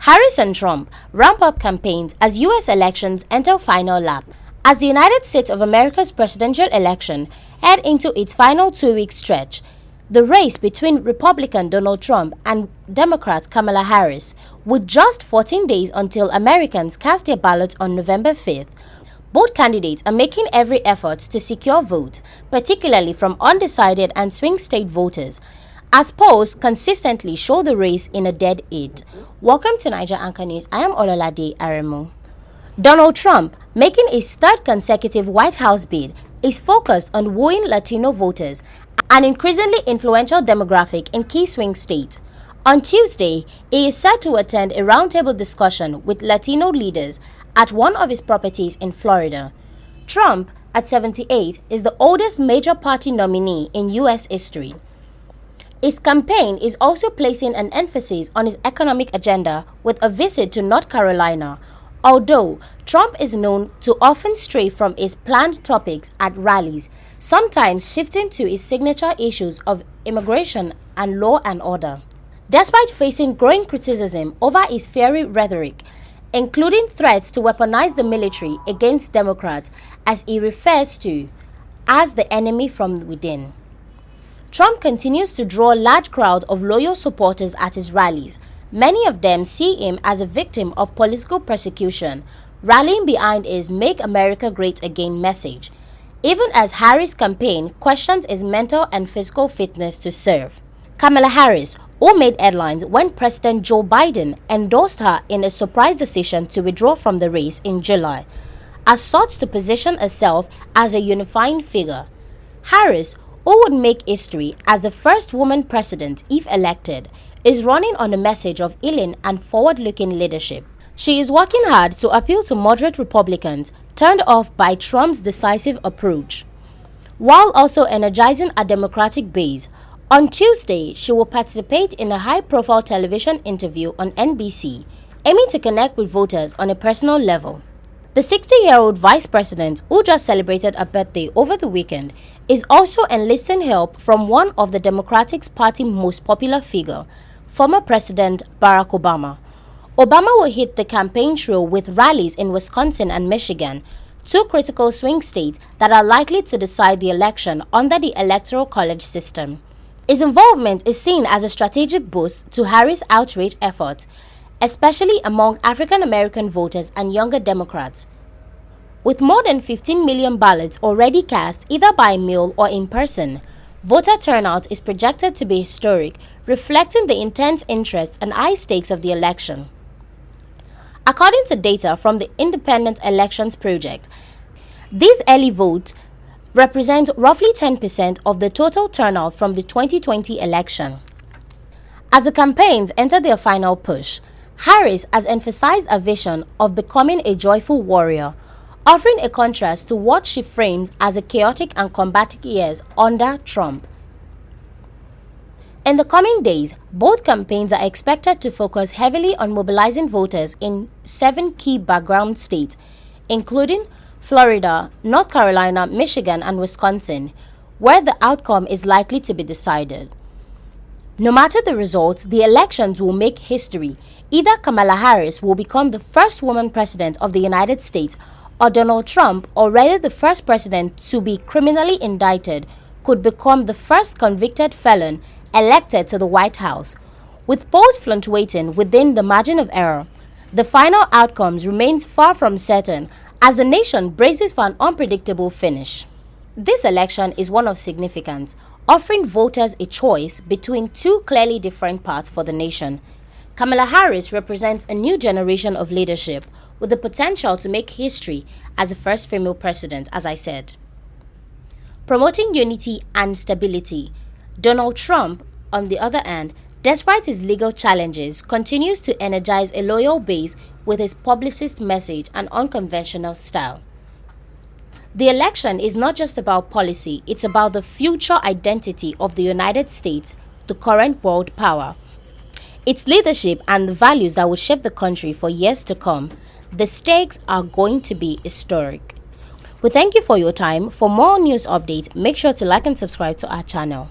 Harris and Trump ramp up campaigns as U.S. elections enter final lap. As the United States of America's presidential election head into its final two-week stretch, the race between Republican Donald Trump and Democrat Kamala Harris, with just 14 days until Americans cast their ballots on November 5th, both candidates are making every effort to secure votes, particularly from undecided and swing state voters, as polls consistently show the race in a dead heat. Welcome to Najia Anchor News. I am Ololade Aremu. Donald Trump, making his third consecutive White House bid, is focused on wooing Latino voters, an increasingly influential demographic in key swing states. On Tuesday, he is set to attend a roundtable discussion with Latino leaders at one of his properties in Florida. Trump, at 78, is the oldest major party nominee in U.S. history. His campaign is also placing an emphasis on his economic agenda with a visit to North Carolina, although Trump is known to often stray from his planned topics at rallies, sometimes shifting to his signature issues of immigration and law and order. Despite facing growing criticism over his fiery rhetoric, including threats to weaponize the military against Democrats, as he refers to as the enemy from within, Trump continues to draw large crowds of loyal supporters at his rallies. Many of them see him as a victim of political persecution, rallying behind his Make America Great Again message, even as Harris' campaign questions his mental and physical fitness to serve. Kamala Harris, who made headlines when President Joe Biden endorsed her in a surprise decision to withdraw from the race in July, has sought to position herself as a unifying figure. Harris, who would make history as the first woman president if elected, is running on a message of healing and forward-looking leadership. She is working hard to appeal to moderate Republicans turned off by Trump's decisive approach, while also energizing a Democratic base. On Tuesday, she will participate in a high-profile television interview on NBC, aiming to connect with voters on a personal level. The 60-year-old vice president, who just celebrated a birthday over the weekend, is also enlisting help from one of the Democratic Party's most popular figure, former President Barack Obama. Obama will hit the campaign trail with rallies in Wisconsin and Michigan, two critical swing states that are likely to decide the election under the Electoral College system. His involvement is seen as a strategic boost to Harris' outreach efforts, especially among African American voters and younger Democrats. With more than 15 million ballots already cast either by mail or in person, voter turnout is projected to be historic, reflecting the intense interest and high stakes of the election. According to data from the Independent Elections Project, these early votes represent roughly 10% of the total turnout from the 2020 election. As the campaigns enter their final push, Harris has emphasized a vision of becoming a joyful warrior, offering a contrast to what she frames as a chaotic and combative years under Trump. In the coming days, both campaigns are expected to focus heavily on mobilizing voters in 7 key battleground states, including Florida, North Carolina, Michigan, and Wisconsin, where the outcome is likely to be decided. No matter the results, the elections will make history. Either Kamala Harris will become the first woman president of the United States, or Donald Trump, already the first president to be criminally indicted, could become the first convicted felon elected to the White House. With polls fluctuating within the margin of error, the final outcomes remains far from certain as the nation braces for an unpredictable finish. This election is one of significance, offering voters a choice between two clearly different paths for the nation. Kamala Harris represents a new generation of leadership with the potential to make history as the first female president, as I said. Promoting unity and stability, Donald Trump, on the other hand, despite his legal challenges, continues to energize a loyal base with his populist message and unconventional style. The election is not just about policy, it's about the future identity of the United States, the current world power, its leadership, and the values that will shape the country for years to come. The stakes are going to be historic. We thank you for your time. For more news updates, make sure to like and subscribe to our channel.